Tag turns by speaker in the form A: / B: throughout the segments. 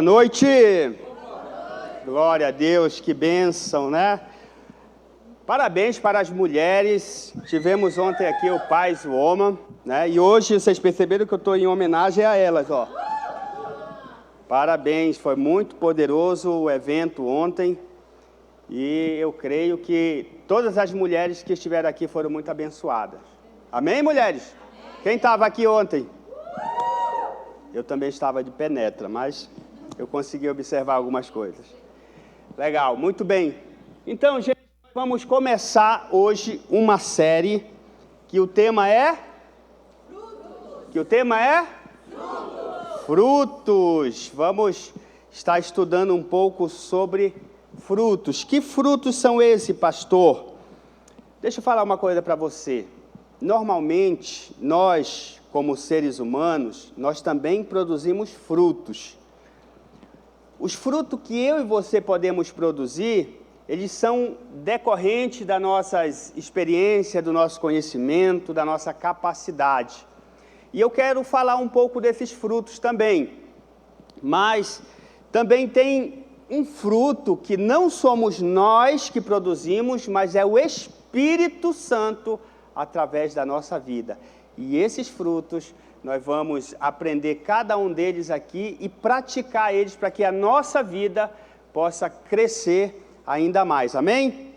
A: Boa noite! Glória a Deus, que bênção, né? Parabéns para as mulheres. Tivemos ontem aqui o Paz Woman, né? E hoje vocês perceberam que eu estou em homenagem a elas, ó. Parabéns, foi muito poderoso o evento ontem. E eu creio que todas as mulheres que estiveram aqui foram muito abençoadas. Amém, mulheres? Quem estava aqui ontem? Eu também estava de penetra, mas eu consegui observar algumas coisas. Legal, muito bem. Então, gente, vamos começar hoje uma série que o tema é? Frutos. Vamos estar estudando um pouco sobre frutos. Que frutos são esses, pastor? Deixa eu falar uma coisa para você. Normalmente, nós, como seres humanos, nós também produzimos frutos. Os frutos que eu e você podemos produzir, eles são decorrentes das nossas experiências, do nosso conhecimento, da nossa capacidade. E eu quero falar um pouco desses frutos também. Mas também tem um fruto que não somos nós que produzimos, mas é o Espírito Santo através da nossa vida. E esses frutos, nós vamos aprender cada um deles aqui e praticar eles para que a nossa vida possa crescer ainda mais. Amém?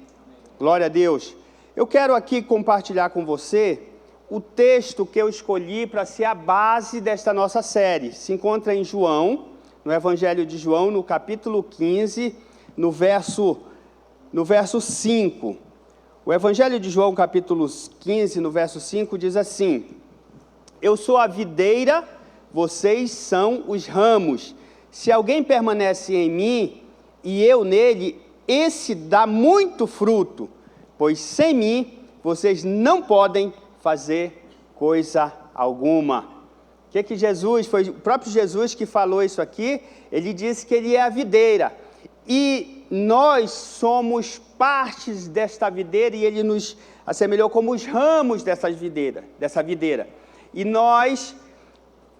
A: Glória a Deus. Eu quero aqui compartilhar com você o texto que eu escolhi para ser a base desta nossa série. Se encontra em João, no Evangelho de João, no capítulo 15, no verso 5. O Evangelho de João, capítulo 15, no verso 5, diz assim: Eu sou a videira, vocês são os ramos. Se alguém permanece em mim e eu nele, esse dá muito fruto, pois sem mim vocês não podem fazer coisa alguma. Que Jesus, foi o próprio Jesus que falou isso aqui, ele disse que ele é a videira. E nós somos partes desta videira e ele nos assemelhou como os ramos dessa videira. E nós,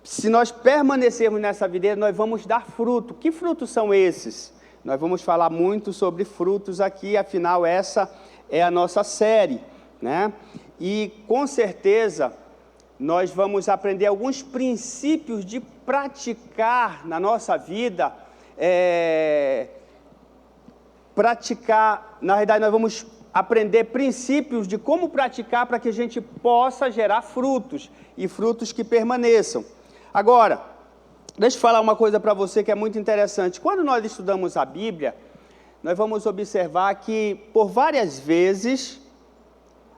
A: se nós permanecermos nessa videira, nós vamos dar fruto. Que frutos são esses? Nós vamos falar muito sobre frutos aqui, afinal essa é a nossa série, né? E com certeza nós vamos aprender alguns princípios de praticar na nossa vida, na verdade nós vamos aprender princípios de como praticar para que a gente possa gerar frutos, e frutos que permaneçam. Agora, deixa eu falar uma coisa para você que é muito interessante. Quando nós estudamos a Bíblia, nós vamos observar que, por várias vezes,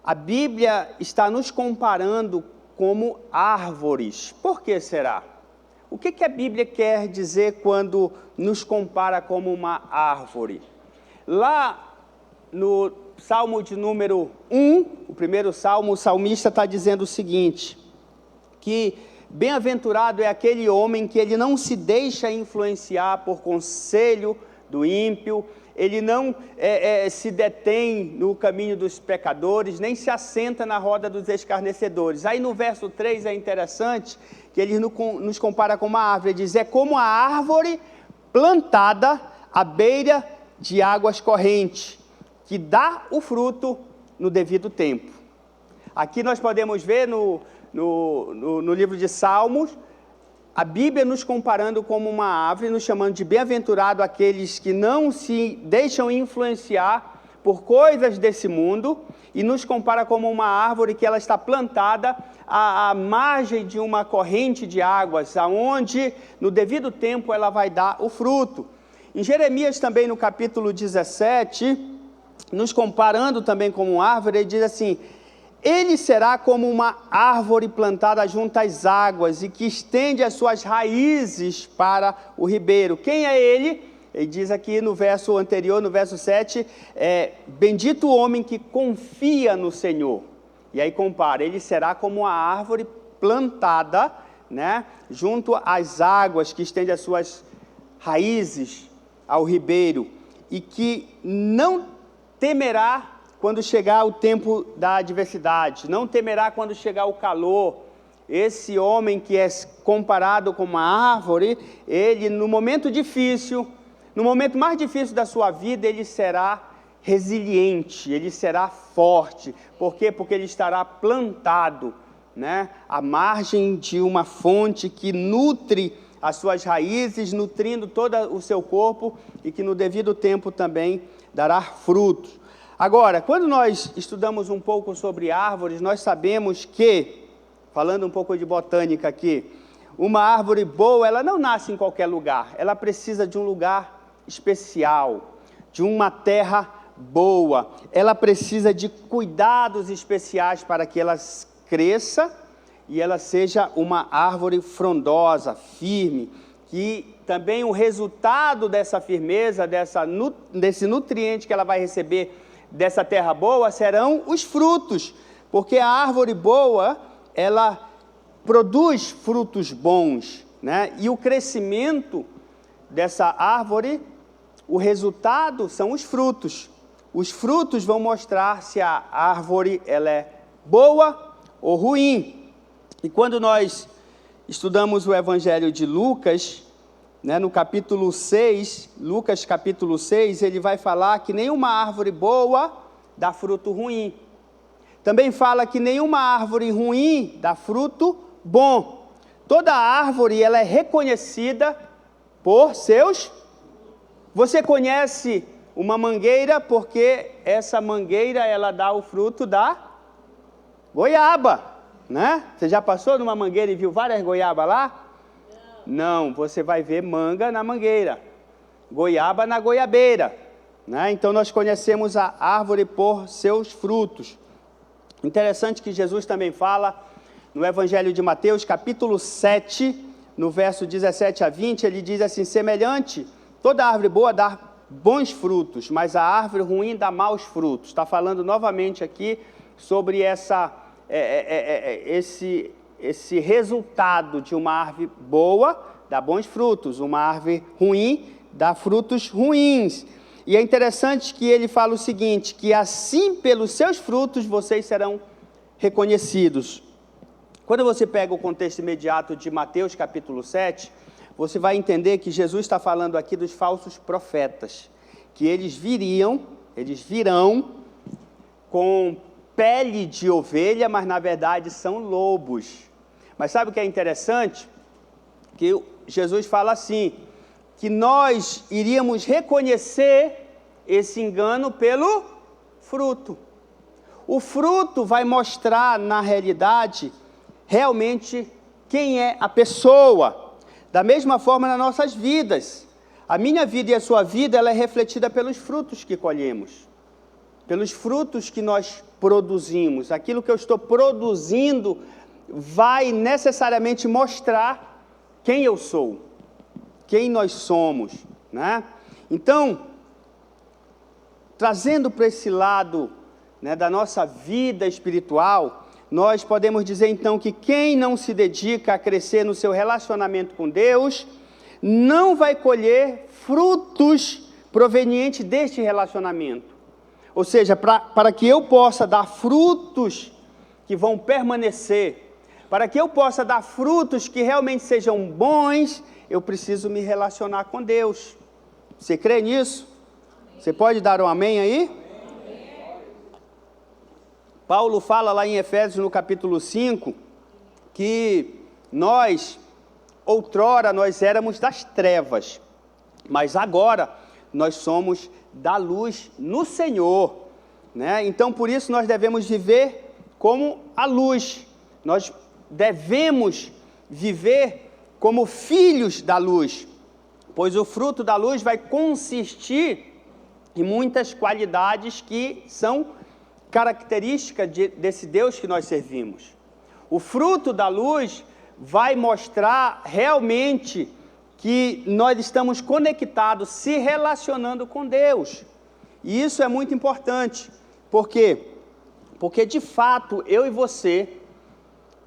A: a Bíblia está nos comparando como árvores. Por que será? O que a Bíblia quer dizer quando nos compara como uma árvore? Lá no Salmo de número 1, o primeiro salmo, o salmista está dizendo o seguinte, que bem-aventurado é aquele homem que ele não se deixa influenciar por conselho do ímpio, ele não se detém no caminho dos pecadores, nem se assenta na roda dos escarnecedores. Aí no verso 3 é interessante, que ele nos compara com uma árvore, ele diz, é como a árvore plantada à beira de águas correntes, que dá o fruto no devido tempo. Aqui nós podemos ver no livro de Salmos, a Bíblia nos comparando como uma árvore, nos chamando de bem-aventurado aqueles que não se deixam influenciar por coisas desse mundo, e nos compara como uma árvore que ela está plantada à margem de uma corrente de águas, aonde no devido tempo ela vai dar o fruto. Em Jeremias também no capítulo 17, nos comparando também como árvore, ele diz assim, ele será como uma árvore plantada junto às águas e que estende as suas raízes para o ribeiro. Quem é ele? Ele diz aqui no verso anterior, no verso 7, bendito o homem que confia no Senhor. E aí compara, ele será como uma árvore plantada, né, junto às águas, que estende as suas raízes ao ribeiro, e que não temerá quando chegar o tempo da adversidade, não temerá quando chegar o calor, esse homem que é comparado com uma árvore, ele no momento difícil, no momento mais difícil da sua vida, ele será resiliente, ele será forte. Por quê? Porque ele estará plantado, né, à margem de uma fonte que nutre as suas raízes, nutrindo todo o seu corpo e que no devido tempo também dará frutos. Agora, quando nós estudamos um pouco sobre árvores, nós sabemos que, falando um pouco de botânica aqui, uma árvore boa, ela não nasce em qualquer lugar, ela precisa de um lugar especial, de uma terra boa, ela precisa de cuidados especiais para que ela cresça e ela seja uma árvore frondosa, firme, que também o resultado dessa firmeza, desse nutriente que ela vai receber dessa terra boa, serão os frutos, porque a árvore boa, ela produz frutos bons, né? E o crescimento dessa árvore, o resultado são os frutos. Os frutos vão mostrar se a árvore ela é boa ou ruim. E quando nós estudamos o Evangelho de Lucas, né, no capítulo 6, Lucas capítulo 6, ele vai falar que nenhuma árvore boa dá fruto ruim. Também fala que nenhuma árvore ruim dá fruto bom. Toda árvore ela é reconhecida por seus... Você conhece uma mangueira porque essa mangueira ela dá o fruto da goiaba, né? Você já passou numa mangueira e viu várias goiabas lá? Não, você vai ver manga na mangueira, goiaba na goiabeira, né? Então nós conhecemos a árvore por seus frutos. Interessante que Jesus também fala no Evangelho de Mateus, capítulo 7, no verso 17 a 20, ele diz assim: semelhante, toda árvore boa dá bons frutos, mas a árvore ruim dá maus frutos. Está falando novamente aqui sobre esse resultado de uma árvore boa dá bons frutos, uma árvore ruim dá frutos ruins. E é interessante que ele fala o seguinte, que assim pelos seus frutos vocês serão reconhecidos. Quando você pega o contexto imediato de Mateus capítulo 7, você vai entender que Jesus está falando aqui dos falsos profetas, que eles virão com pele de ovelha, mas na verdade são lobos. Mas sabe o que é interessante? Que Jesus fala assim, que nós iríamos reconhecer esse engano pelo fruto. O fruto vai mostrar na realidade, realmente, quem é a pessoa. Da mesma forma nas nossas vidas. A minha vida e a sua vida, ela é refletida pelos frutos que colhemos. Pelos frutos que nós produzimos. Aquilo que eu estou produzindo vai necessariamente mostrar quem eu sou, quem nós somos, né? Então, trazendo para esse lado, né, da nossa vida espiritual, nós podemos dizer então que quem não se dedica a crescer no seu relacionamento com Deus, não vai colher frutos provenientes deste relacionamento. Ou seja, para que eu possa dar frutos que vão permanecer, para que eu possa dar frutos que realmente sejam bons, eu preciso me relacionar com Deus. Você crê nisso? Você pode dar um amém aí? Paulo fala lá em Efésios, no capítulo 5, que outrora nós éramos das trevas, mas agora nós somos da luz no Senhor, né? Então por isso nós devemos viver como a luz, nós devemos viver como filhos da luz, pois o fruto da luz vai consistir em muitas qualidades que são características desse Deus que nós servimos. O fruto da luz vai mostrar realmente que nós estamos conectados, se relacionando com Deus. E isso é muito importante. Por quê? Porque de fato, eu e você,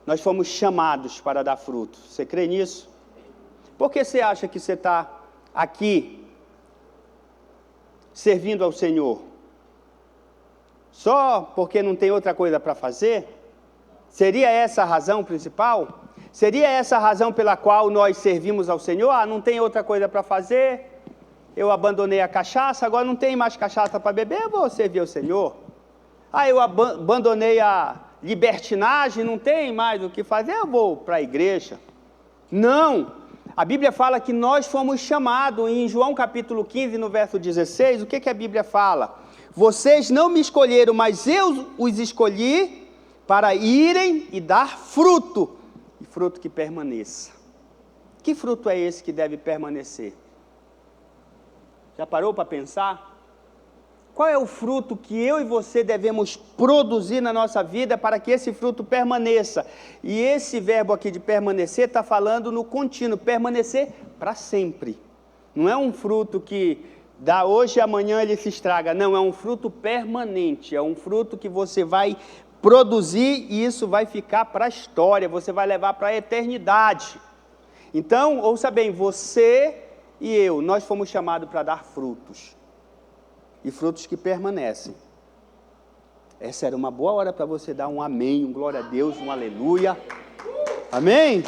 A: nós fomos chamados para dar fruto. Você crê nisso? Por que você acha que você está aqui servindo ao Senhor? Só porque não tem outra coisa para fazer? Seria essa a razão principal? Seria essa a razão pela qual nós servimos ao Senhor? Ah, não tem outra coisa para fazer, eu abandonei a cachaça, agora não tem mais cachaça para beber, eu vou servir ao Senhor. Ah, eu abandonei a libertinagem, não tem mais o que fazer, eu vou para a igreja. Não, a Bíblia fala que nós fomos chamados, em João capítulo 15, no verso 16, o que a Bíblia fala? Vocês não me escolheram, mas eu os escolhi para irem e dar fruto, e fruto que permaneça. Que fruto é esse que deve permanecer? Já parou para pensar? Qual é o fruto que eu e você devemos produzir na nossa vida para que esse fruto permaneça? E esse verbo aqui de permanecer está falando no contínuo, permanecer para sempre. Não é um fruto que dá hoje e amanhã ele se estraga. Não, é um fruto permanente, é um fruto que você vai produzir e isso vai ficar para a história, você vai levar para a eternidade. Então, ouça bem, você e eu, nós fomos chamados para dar frutos. E frutos que permanecem. Essa era uma boa hora para você dar um amém, um glória a Deus, um aleluia. Amém?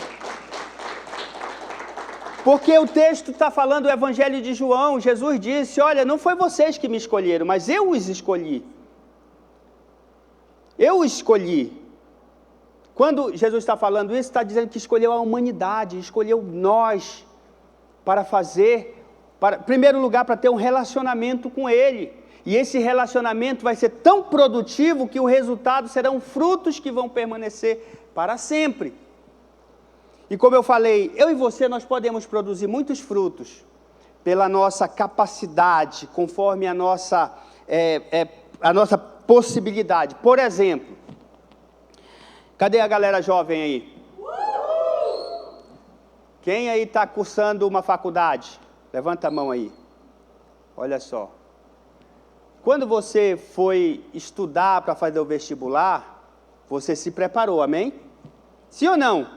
A: Porque o texto está falando do Evangelho de João. Jesus disse, olha, não foi vocês que me escolheram, mas eu os escolhi. Eu os escolhi. Quando Jesus está falando isso, está dizendo que escolheu a humanidade, escolheu nós para fazer, em primeiro lugar, para ter um relacionamento com Ele. E esse relacionamento vai ser tão produtivo que o resultado serão frutos que vão permanecer para sempre. E como eu falei, eu e você, nós podemos produzir muitos frutos pela nossa capacidade, conforme a nossa possibilidade. Por exemplo, cadê a galera jovem aí? Quem aí está cursando uma faculdade? Levanta a mão aí. Olha só. Quando você foi estudar para fazer o vestibular, você se preparou, amém? Sim ou não? Sim.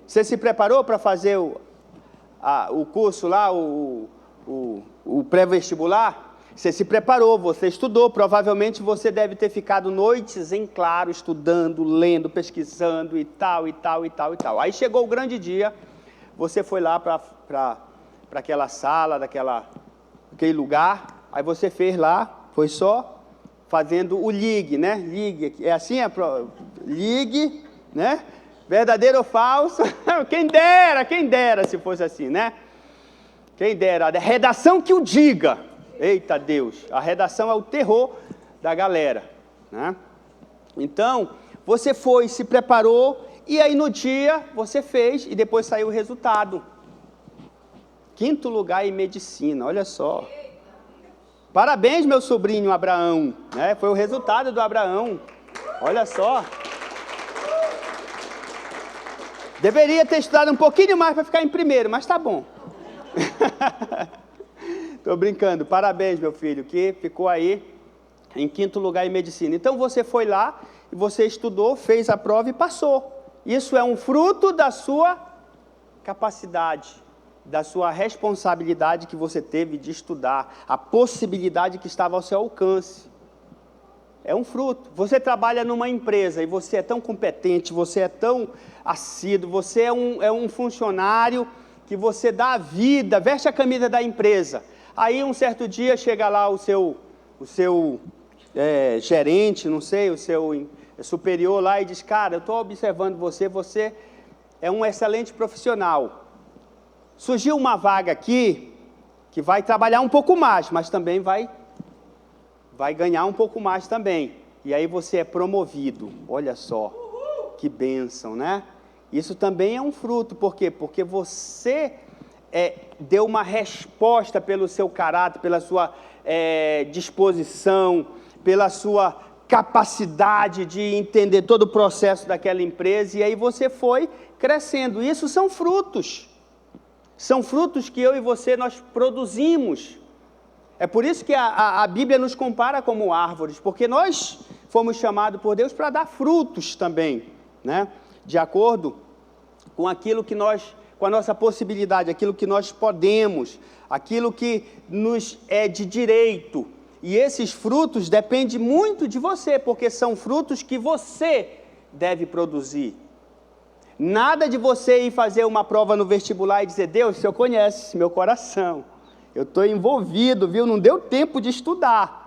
A: Você se preparou para fazer o curso lá, o pré-vestibular? Você se preparou, você estudou, provavelmente você deve ter ficado noites em claro, estudando, lendo, pesquisando e tal, e tal, e tal, e tal. Aí chegou o grande dia, você foi lá para aquela sala, aquele lugar, aí você fez lá, foi só fazendo o ligue, né? Ligue, é assim? Ligue, né? Verdadeiro ou falso? Quem dera se fosse assim, né? Quem dera, a redação que o diga. Eita Deus, a redação é o terror da galera, né? Então, você foi, se preparou, e aí no dia você fez, e depois saiu o resultado. 5º lugar em medicina, olha só. Parabéns, meu sobrinho Abraão, né? Foi o resultado do Abraão, olha só. Deveria ter estudado um pouquinho mais para ficar em primeiro, mas tá bom. Estou brincando, parabéns, meu filho, que ficou aí em 5º lugar em medicina. Então você foi lá, e você estudou, fez a prova e passou. Isso é um fruto da sua capacidade, da sua responsabilidade que você teve de estudar, a possibilidade que estava ao seu alcance. É um fruto. Você trabalha numa empresa e você é tão competente, você é tão assíduo, você é um funcionário que você dá a vida, veste a camisa da empresa. Aí um certo dia chega lá o seu gerente, não sei, o seu superior lá e diz, cara, eu estou observando você é um excelente profissional. Surgiu uma vaga aqui que vai trabalhar um pouco mais, mas também vai ganhar um pouco mais também. E aí você é promovido. Olha só, que bênção, né? Isso também é um fruto. Por quê? Porque você deu uma resposta pelo seu caráter, pela sua disposição, pela sua capacidade de entender todo o processo daquela empresa, e aí você foi crescendo. Isso são frutos. São frutos que eu e você, nós produzimos. É por isso que a Bíblia nos compara como árvores, porque nós fomos chamados por Deus para dar frutos também, né? De acordo com aquilo que com a nossa possibilidade, aquilo que nós podemos, aquilo que nos é de direito. E esses frutos dependem muito de você, porque são frutos que você deve produzir. Nada de você ir fazer uma prova no vestibular e dizer: Deus, o Senhor conhece meu coração, eu estou envolvido, viu? Não deu tempo de estudar.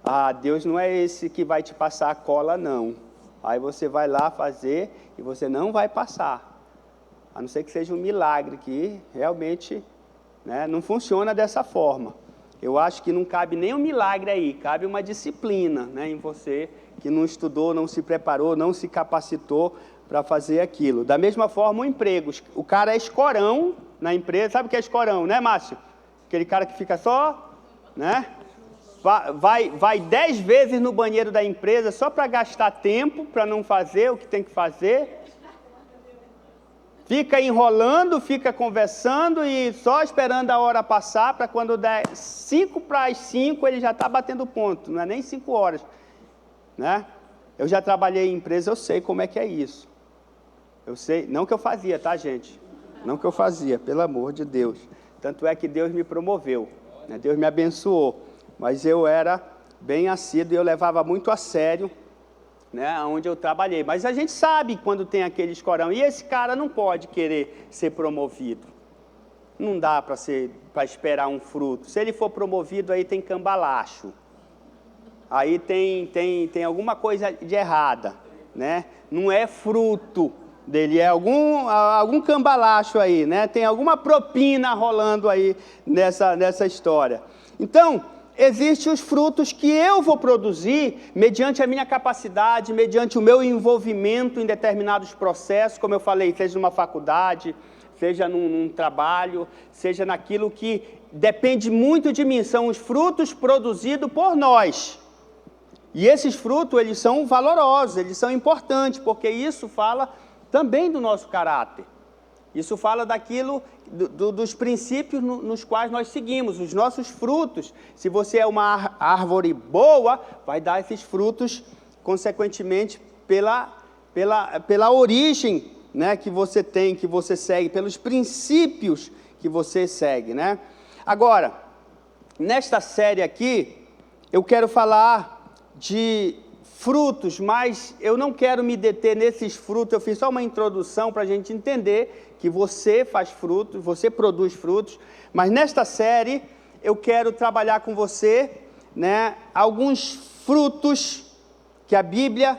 A: Ah, Deus não é esse que vai te passar a cola, não. Aí você vai lá fazer e você não vai passar. A não ser que seja um milagre, que realmente, né, não funciona dessa forma. Eu acho que não cabe nem um milagre aí, cabe uma disciplina, né, em você que não estudou, não se preparou, não se capacitou para fazer aquilo. Da mesma forma, o emprego. O cara é escorão na empresa. Sabe o que é escorão, né, Márcio? Aquele cara que fica só, né? Vai 10 vezes no banheiro da empresa só para gastar tempo, para não fazer o que tem que fazer. Fica enrolando, fica conversando e só esperando a hora passar, para quando der 5 para as 5 ele já está batendo ponto. Não é nem 5 horas, né? Eu já trabalhei em empresa, eu sei como é que é isso. Eu sei, não que eu fazia, tá, gente? Não que eu fazia, pelo amor de Deus. Tanto é que Deus me promoveu, né? Deus me abençoou. Mas eu era bem assíduo e eu levava muito a sério, né, onde eu trabalhei. Mas a gente sabe quando tem aquele escorão. E esse cara não pode querer ser promovido. Não dá para esperar um fruto. Se ele for promovido, aí tem cambalacho. Aí tem alguma coisa de errada, né? Não é fruto dele, é algum cambalacho aí, né? Tem alguma propina rolando aí nessa história. Então, existem os frutos que eu vou produzir mediante a minha capacidade, mediante o meu envolvimento em determinados processos, como eu falei, seja numa faculdade, seja num trabalho, seja naquilo que depende muito de mim. São os frutos produzidos por nós. E esses frutos, eles são valorosos, eles são importantes, porque isso fala também do nosso caráter. Isso fala daquilo, dos princípios nos quais nós seguimos, os nossos frutos. Se você é uma árvore boa, vai dar esses frutos, consequentemente, pela origem, né, que você tem, que você segue, pelos princípios que você segue, né? Agora, nesta série aqui, eu quero falar de frutos, mas eu não quero me deter nesses frutos. Eu fiz só uma introdução para a gente entender que você faz frutos, você produz frutos, mas nesta série eu quero trabalhar com você, né, alguns frutos que a Bíblia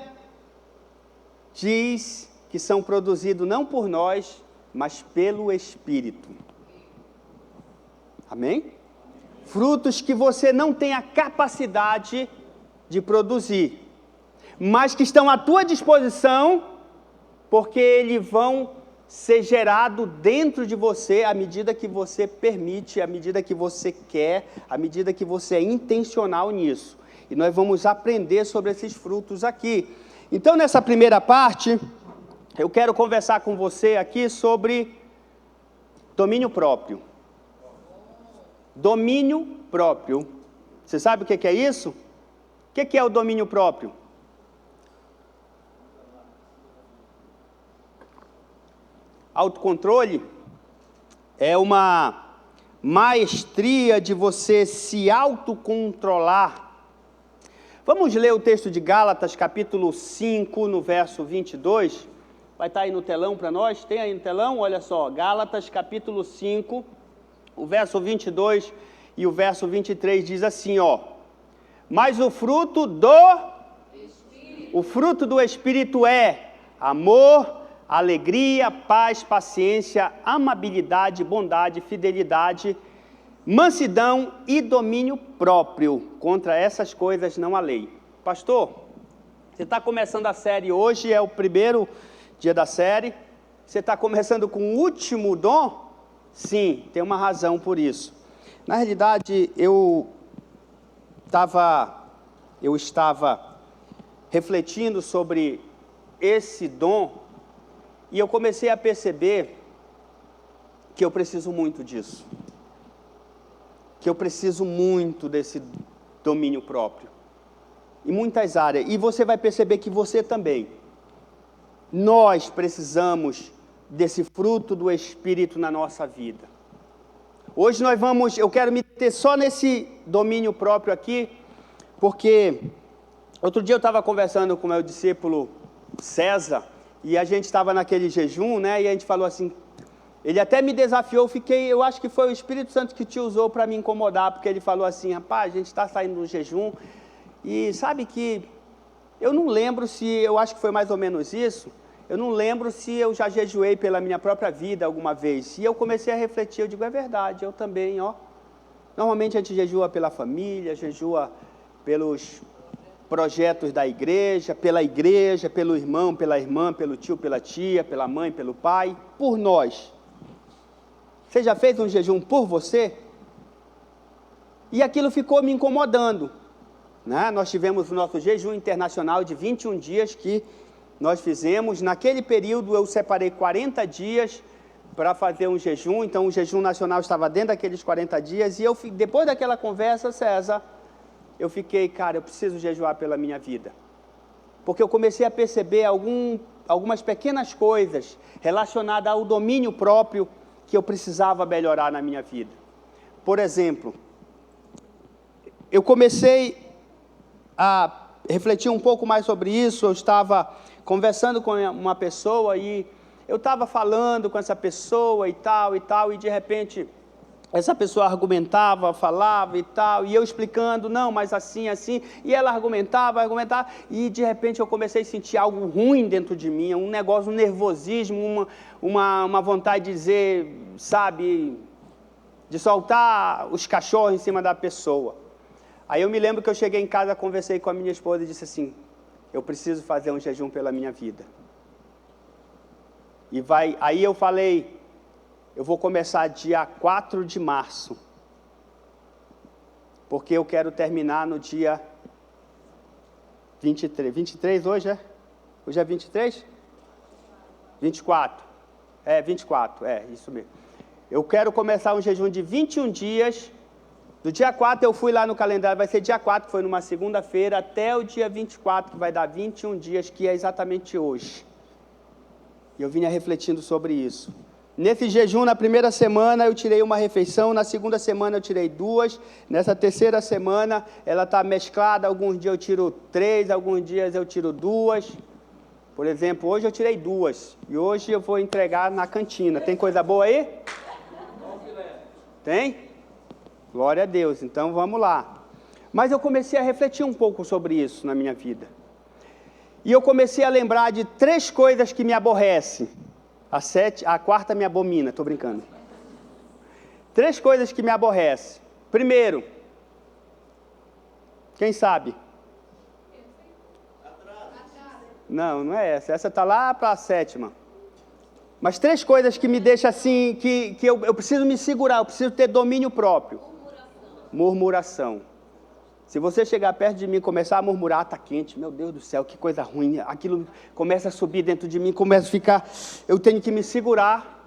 A: diz que são produzidos não por nós, mas pelo Espírito. Amém? Frutos que você não tem a capacidade de produzir, mas que estão à tua disposição, porque eles vão ser gerados dentro de você à medida que você permite, à medida que você quer, à medida que você é intencional nisso. E nós vamos aprender sobre esses frutos aqui. Então, nessa primeira parte, eu quero conversar com você aqui sobre domínio próprio. Domínio próprio. Você sabe o que é isso? O que é o domínio próprio? Autocontrole é uma maestria de você se autocontrolar. Vamos ler o texto de Gálatas, capítulo 5, no verso 22. Vai estar aí no telão para nós? Tem aí no telão? Olha só, Gálatas, capítulo 5, o verso 22 e o verso 23 diz assim, ó: mas o fruto do Espírito é amor, alegria, paz, paciência, amabilidade, bondade, fidelidade, mansidão e domínio próprio. Contra essas coisas não há lei. Pastor, você está começando a série hoje, é o primeiro dia da série. Você está começando com o último dom? Sim, tem uma razão por isso. Na realidade, eu estava refletindo sobre esse dom, e eu comecei a perceber que eu preciso muito disso. Que eu preciso muito desse domínio próprio. Em muitas áreas. E você vai perceber que você também. Nós precisamos desse fruto do Espírito na nossa vida. Hoje eu quero me deter só nesse domínio próprio aqui, porque outro dia eu estava conversando com o meu discípulo César, e a gente estava naquele jejum, né? E a gente falou assim, ele até me desafiou, eu acho que foi o Espírito Santo que te usou para me incomodar, porque ele falou assim, rapaz, a gente está saindo do jejum, e sabe que eu não lembro eu acho que foi mais ou menos isso, eu não lembro se eu já jejuei pela minha própria vida alguma vez. E eu comecei a refletir, eu digo, é verdade, eu também, ó. Normalmente a gente jejua pela família, jejua pelos projetos da igreja, pelo irmão, pela irmã, pelo tio, pela tia, pela mãe, pelo pai, por nós. Você já fez um jejum por você? E aquilo ficou me incomodando, né? Nós tivemos o nosso jejum internacional de 21 dias que nós fizemos. Naquele período eu separei 40 dias para fazer um jejum, então o jejum nacional estava dentro daqueles 40 dias, e depois daquela conversa, César, eu fiquei, cara, eu preciso jejuar pela minha vida, porque eu comecei a perceber algumas pequenas coisas relacionadas ao domínio próprio que eu precisava melhorar na minha vida. Por exemplo, eu comecei a refletir um pouco mais sobre isso. Eu estava conversando com uma pessoa e eu estava falando com essa pessoa e tal, e de repente essa pessoa argumentava, falava e tal, e eu explicando, não, mas assim, e ela argumentava, e de repente eu comecei a sentir algo ruim dentro de mim, um negócio, um nervosismo, uma vontade de dizer, sabe, de soltar os cachorros em cima da pessoa. Aí eu me lembro que eu cheguei em casa, conversei com a minha esposa e disse assim, eu preciso fazer um jejum pela minha vida. Aí eu falei, eu vou começar dia 4 de março, porque eu quero terminar no dia 23. 23 hoje, é? Hoje é 23? 24. 24, isso mesmo. Eu quero começar um jejum de 21 dias. Do dia 4 eu fui lá no calendário, vai ser dia 4, que foi numa segunda-feira, até o dia 24, que vai dar 21 dias, que é exatamente hoje. E eu vinha refletindo sobre isso. Nesse jejum, na primeira semana, eu tirei uma refeição, na segunda semana eu tirei 2, nessa terceira semana, ela está mesclada, alguns dias eu tiro 3, alguns dias eu tiro 2. Por exemplo, hoje eu tirei 2, e hoje eu vou entregar na cantina. Tem coisa boa aí? Tem? Glória a Deus, então vamos lá. Mas eu comecei a refletir um pouco sobre isso na minha vida. E eu comecei a lembrar de 3 coisas que me aborrecem. A quarta me abomina, estou brincando. 3 coisas que me aborrecem. Primeiro, quem sabe? Não é essa. Essa está lá para a 7ª. Mas 3 coisas que me deixam assim, que eu preciso me segurar, eu preciso ter domínio próprio. Murmuração. Se você chegar perto de mim e começar a murmurar, está quente, meu Deus do céu, que coisa ruim, aquilo começa a subir dentro de mim, começa a ficar, eu tenho que me segurar.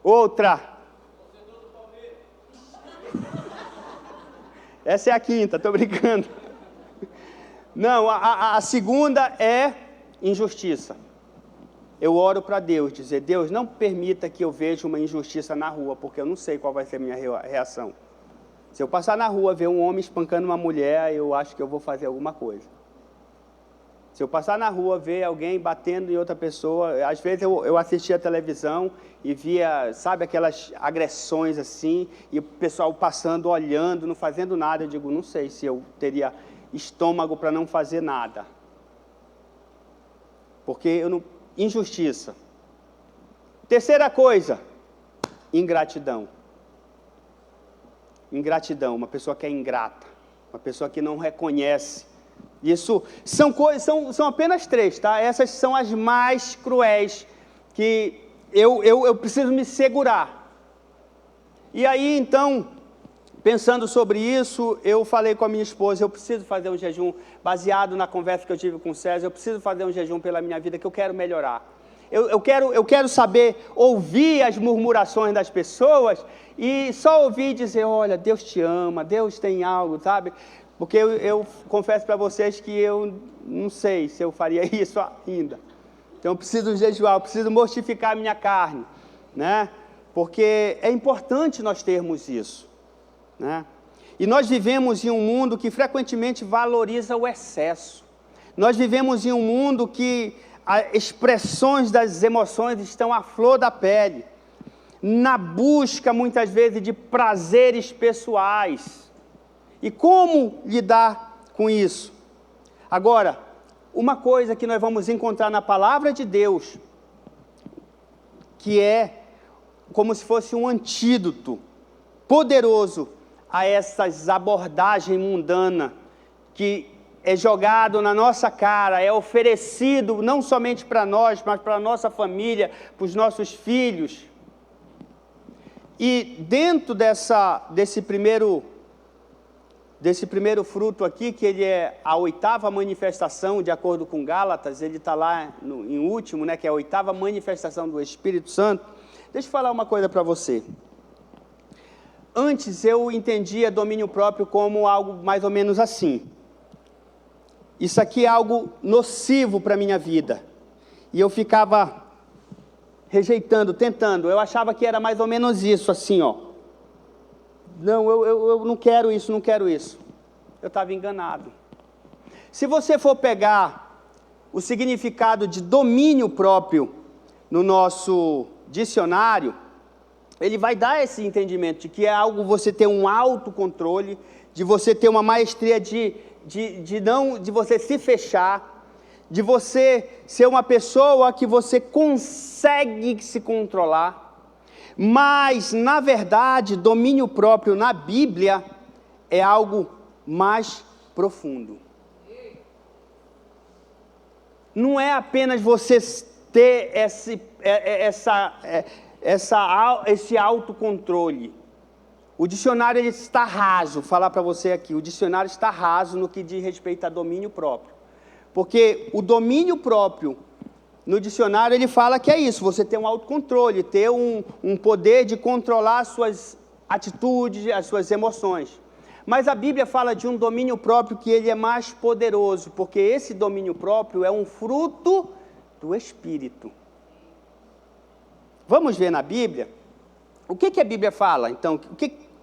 A: Outra. Essa é a 5ª, estou brincando. Não, a segunda é injustiça. Eu oro para Deus, dizer, Deus, não permita que eu veja uma injustiça na rua, porque eu não sei qual vai ser a minha reação. Se eu passar na rua, ver um homem espancando uma mulher, eu acho que eu vou fazer alguma coisa. Se eu passar na rua, ver alguém batendo em outra pessoa, às vezes eu assistia a televisão e via, sabe, aquelas agressões assim, e o pessoal passando, olhando, não fazendo nada, eu digo, não sei se eu teria estômago para não fazer nada. Porque eu não... Injustiça. Terceira coisa, ingratidão. Ingratidão, uma pessoa que é ingrata, uma pessoa que não reconhece. Isso são coisas, são apenas 3, tá? Essas são as mais cruéis que eu preciso me segurar. E aí, então, pensando sobre isso, eu falei com a minha esposa, eu preciso fazer um jejum, baseado na conversa que eu tive com o César, eu preciso fazer um jejum pela minha vida, que eu quero melhorar. Eu quero saber, ouvir as murmurações das pessoas, e só ouvir dizer, olha, Deus te ama, Deus tem algo, sabe? Porque eu confesso para vocês que eu não sei se eu faria isso ainda. Então eu preciso jejuar, eu preciso mortificar a minha carne, né? Porque é importante nós termos isso, né? E nós vivemos em um mundo que frequentemente valoriza o excesso. nós vivemos em um mundo que as expressões das emoções estão à flor da pele, na busca muitas vezes de prazeres pessoais. E como lidar com isso? Agora, uma coisa que nós vamos encontrar na palavra de Deus, que é como se fosse um antídoto poderoso a essas abordagens mundanas que é jogado na nossa cara, é oferecido não somente para nós, mas para a nossa família, para os nossos filhos. E dentro desse primeiro fruto aqui, que ele é a 8ª manifestação, de acordo com Gálatas, ele está lá em último, né, que é a 8ª manifestação do Espírito Santo. Deixa eu falar uma coisa para você. Antes eu entendia domínio próprio como algo mais ou menos assim. Isso aqui é algo nocivo para a minha vida. E eu ficava rejeitando, tentando. Eu achava que era mais ou menos isso, assim, ó. Não, eu não quero isso, não quero isso. Eu estava enganado. Se você for pegar o significado de domínio próprio no nosso dicionário, ele vai dar esse entendimento de que é algo você ter um autocontrole, de você ter uma maestria de você se fechar, de você ser uma pessoa que você consegue se controlar. Mas, na verdade, domínio próprio na Bíblia é algo mais profundo. Não é apenas você ter esse autocontrole. O dicionário ele está raso, falar para você aqui, o dicionário está raso no que diz respeito a domínio próprio. Porque o domínio próprio, no dicionário ele fala que é isso, você ter um autocontrole, ter um poder de controlar as suas atitudes, as suas emoções. Mas a Bíblia fala de um domínio próprio que ele é mais poderoso, porque esse domínio próprio é um fruto do Espírito. Vamos ver na Bíblia? O que a Bíblia fala? Então,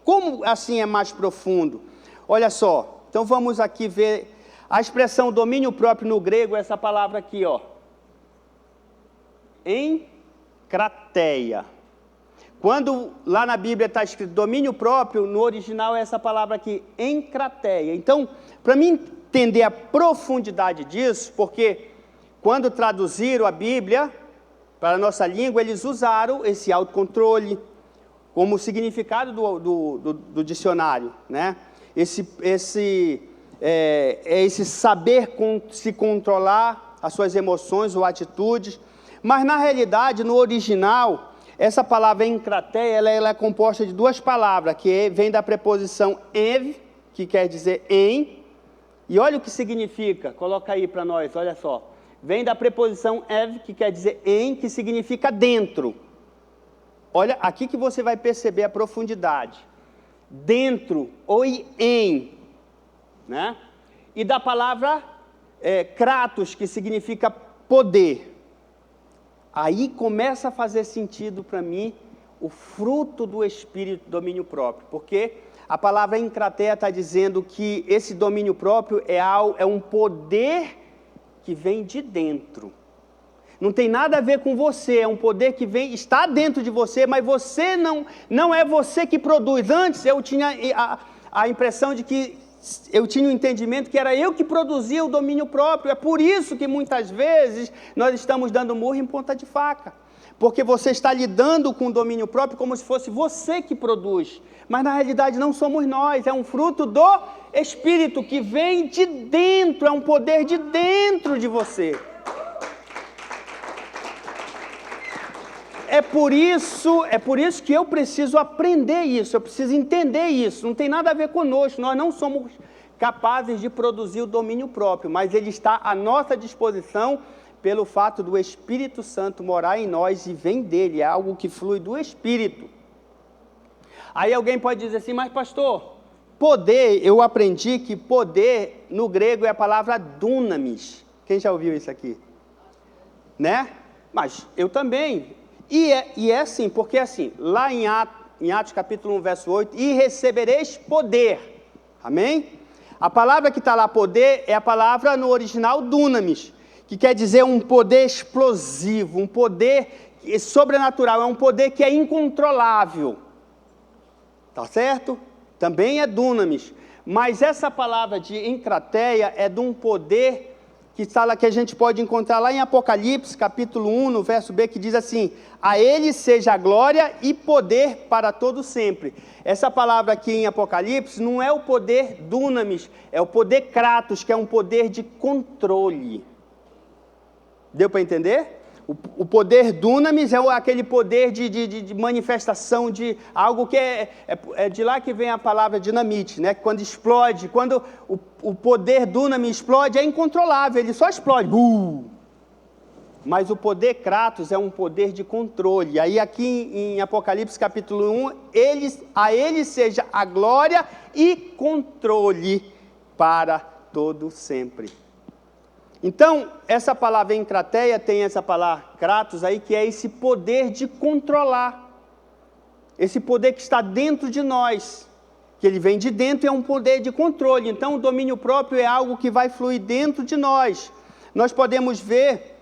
A: como assim é mais profundo? Olha só, então vamos aqui ver a expressão domínio próprio no grego, essa palavra aqui, ó. Enkrateia. Quando lá na Bíblia está escrito domínio próprio, no original é essa palavra aqui, enkrateia. Então, para mim entender a profundidade disso, porque quando traduziram a Bíblia para a nossa língua, eles usaram esse autocontrole como significado do dicionário, né? Esse saber se controlar as suas emoções ou atitudes. Mas, na realidade, no original, essa palavra enkrateia, ela é composta de duas palavras, que vem da preposição ev, que quer dizer em, e olha o que significa, coloca aí para nós, olha só. Vem da preposição ev, que quer dizer em, que significa dentro. Olha, aqui que você vai perceber a profundidade. Dentro, ou em, né? E da palavra kratos, que significa poder. Aí começa a fazer sentido para mim o fruto do Espírito, domínio próprio, porque a palavra enkrateia está dizendo que esse domínio próprio é um poder que vem de dentro. Não tem nada a ver com você, é um poder que está dentro de você, mas você não é você que produz. Antes eu tinha a impressão de que eu tinha o entendimento que era eu que produzia o domínio próprio. É por isso que muitas vezes nós estamos dando murro em ponta de faca. Porque você está lidando com o domínio próprio como se fosse você que produz. Mas na realidade não somos nós, é um fruto do Espírito que vem de dentro, é um poder de dentro de você. É por isso que eu preciso aprender isso, eu preciso entender isso. Não tem nada a ver conosco, nós não somos capazes de produzir o domínio próprio, mas ele está à nossa disposição pelo fato do Espírito Santo morar em nós e vem dele, é algo que flui do Espírito. Aí alguém pode dizer assim, mas pastor, poder, eu aprendi que poder no grego é a palavra dunamis. Quem já ouviu isso aqui? Né? Mas eu também. E é assim, porque assim, lá em Atos capítulo 1, verso 8, e recebereis poder, amém? A palavra que está lá, poder, é a palavra no original dunamis, que quer dizer um poder explosivo, um poder sobrenatural, é um poder que é incontrolável. Tá certo? Também é dunamis. Mas essa palavra de encrateia é de um poder que está lá, que a gente pode encontrar lá em Apocalipse, capítulo 1, no verso B, que diz assim: a ele seja a glória e poder para todo sempre. Essa palavra aqui em Apocalipse não é o poder dunamis, é o poder kratos, que é um poder de controle. Deu para entender? O poder dunamis é aquele poder de manifestação de algo que é de lá que vem a palavra dinamite, né? Quando explode, quando o poder dunamis explode, é incontrolável, ele só explode. Mas o poder kratos é um poder de controle. Aí aqui em Apocalipse capítulo 1, a ele seja a glória e controle para todo sempre. Então, essa palavra encrateia tem essa palavra kratos aí, que é esse poder de controlar. Esse poder que está dentro de nós, que ele vem de dentro e é um poder de controle. Então, o domínio próprio é algo que vai fluir dentro de nós. Nós podemos ver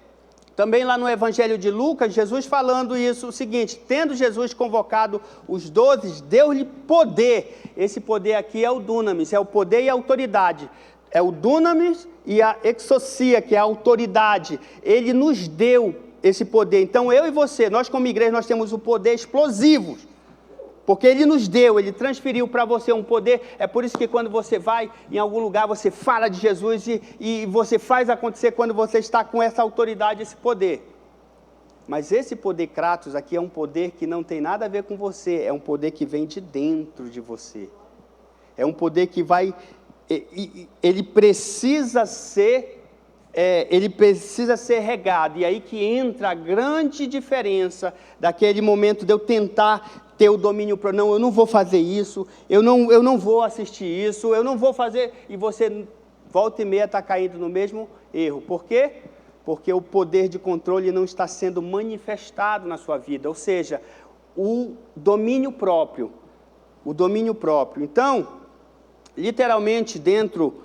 A: também lá no Evangelho de Lucas, Jesus falando isso, o seguinte: tendo Jesus convocado os 12, deu-lhe poder. Esse poder aqui é o dunamis, é o poder e a autoridade. É o dunamis e a exousia, que é a autoridade. Ele nos deu esse poder. Então, eu e você, nós como igreja, nós temos o poder explosivo. Porque ele nos deu, ele transferiu para você um poder. É por isso que quando você vai em algum lugar, você fala de Jesus e você faz acontecer quando você está com essa autoridade, esse poder. Mas esse poder kratos aqui é um poder que não tem nada a ver com você. É um poder que vem de dentro de você. É um poder que vai... ele precisa ser regado, e aí que entra a grande diferença daquele momento de eu tentar ter o domínio próprio. Não, eu não vou fazer isso, eu não vou assistir isso, eu não vou fazer, e você volta e meia está caindo no mesmo erro. Por quê? Porque o poder de controle não está sendo manifestado na sua vida, ou seja, o domínio próprio. Então, literalmente, dentro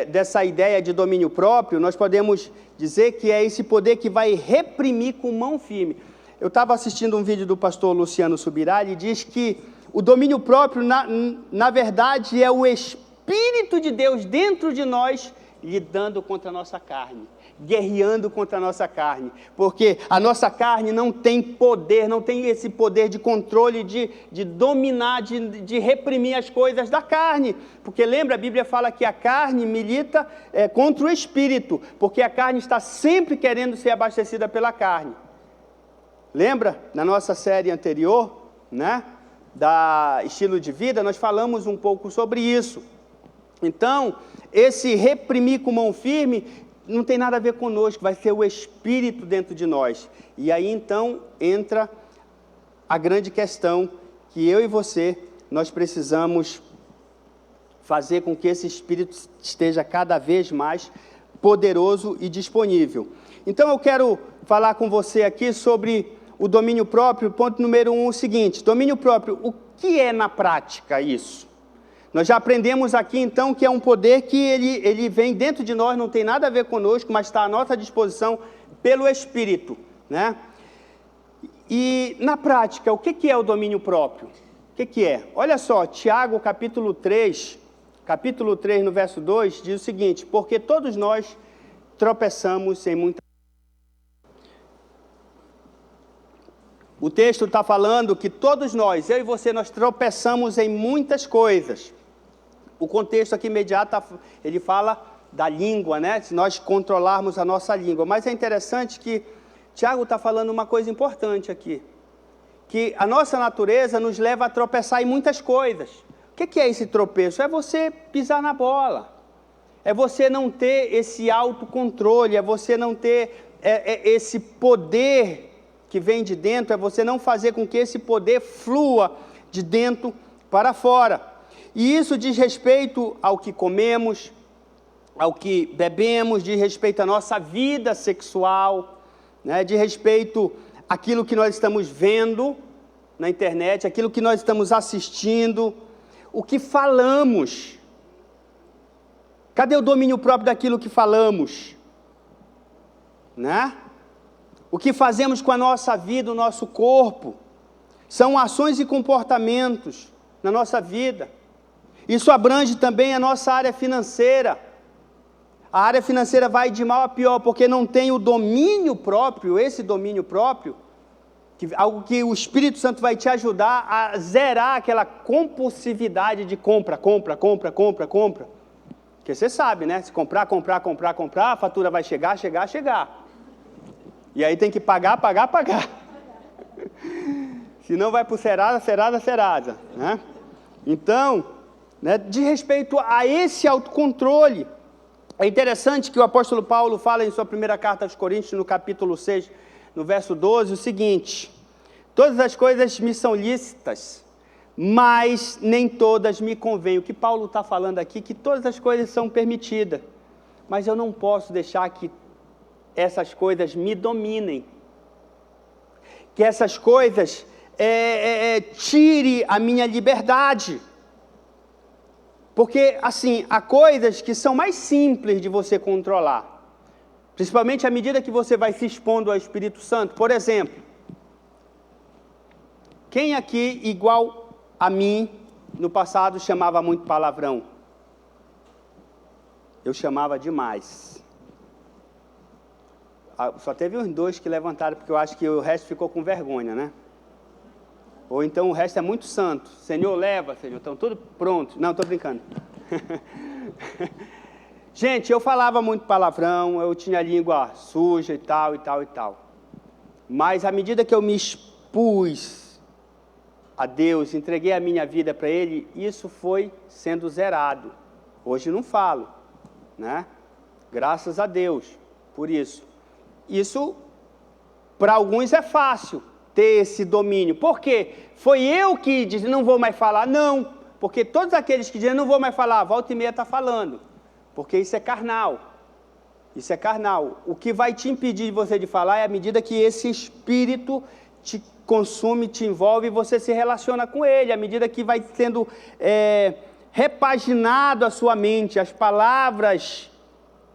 A: dessa ideia de domínio próprio, nós podemos dizer que é esse poder que vai reprimir com mão firme. Eu estava assistindo um vídeo do pastor Luciano Subirá, e diz que o domínio próprio, na verdade, é o Espírito de Deus dentro de nós, lidando contra a nossa carne, guerreando contra a nossa carne, porque a nossa carne não tem poder, não tem esse poder de controle, de dominar, de reprimir as coisas da carne, porque lembra, a Bíblia fala que a carne milita contra o Espírito, porque a carne está sempre querendo ser abastecida pela carne. Lembra, na nossa série anterior, né, da estilo de vida, nós falamos um pouco sobre isso. Então, esse reprimir com mão firme não tem nada a ver conosco, vai ser o Espírito dentro de nós. E aí então entra a grande questão que eu e você, nós precisamos fazer com que esse Espírito esteja cada vez mais poderoso e disponível. Então eu quero falar com você aqui sobre o domínio próprio. Ponto número 1, o seguinte: domínio próprio, o que é na prática isso? Nós já aprendemos aqui, então, que é um poder que ele vem dentro de nós, não tem nada a ver conosco, mas está à nossa disposição pelo Espírito, né? E, na prática, o que é o domínio próprio? O que é? Olha só, Tiago, capítulo 3, no verso 2, diz o seguinte: porque todos nós tropeçamos em muitas... O texto está falando que todos nós, eu e você, nós tropeçamos em muitas coisas. O contexto aqui imediato, ele fala da língua, né? Se nós controlarmos a nossa língua. Mas é interessante que Tiago está falando uma coisa importante aqui. Que a nossa natureza nos leva a tropeçar em muitas coisas. O que é esse tropeço? É você pisar na bola. É você não ter esse autocontrole, é você não ter esse poder que vem de dentro, é você não fazer com que esse poder flua de dentro para fora. E isso diz respeito ao que comemos, ao que bebemos, diz respeito à nossa vida sexual, né? Diz respeito àquilo que nós estamos vendo na internet, aquilo que nós estamos assistindo, o que falamos. Cadê o domínio próprio daquilo que falamos? Né? O que fazemos com a nossa vida, o nosso corpo? São ações e comportamentos na nossa vida. Isso abrange também a nossa área financeira. A área financeira vai de mal a pior, porque não tem o domínio próprio, esse domínio próprio, algo que o Espírito Santo vai te ajudar a zerar aquela compulsividade de compra. Porque você sabe, né? Se comprar, a fatura vai chegar. E aí tem que pagar. Senão vai para o Serasa, né? Então, né, de respeito a esse autocontrole, é interessante que o apóstolo Paulo fala em sua primeira carta aos Coríntios, no capítulo 6, no verso 12, o seguinte: todas as coisas me são lícitas, mas nem todas me convêm. O que Paulo está falando aqui, que todas as coisas são permitidas, mas eu não posso deixar que essas coisas me dominem, que essas coisas tire a minha liberdade. Porque, assim, há coisas que são mais simples de você controlar, principalmente à medida que você vai se expondo ao Espírito Santo. Por exemplo, quem aqui, igual a mim, no passado chamava muito palavrão? Eu chamava demais. Só teve uns 2 que levantaram, porque eu acho que o resto ficou com vergonha, né? Ou então o resto é muito santo. Senhor, leva, Senhor. Estão tudo pronto. Não, estou brincando. Gente, eu falava muito palavrão, eu tinha a língua suja e tal. Mas à medida que eu me expus a Deus, entreguei a minha vida para Ele, isso foi sendo zerado. Hoje não falo, né? Graças a Deus por isso. Isso, para alguns, é fácil ter esse domínio. Por quê? Foi eu que disse, não vou mais falar? Não, porque todos aqueles que dizem, não vou mais falar, volta e meia está falando, porque isso é carnal. Isso é carnal. O que vai te impedir você de falar é à medida que esse espírito te consome, te envolve e você se relaciona com ele, à medida que vai sendo repaginado a sua mente, as palavras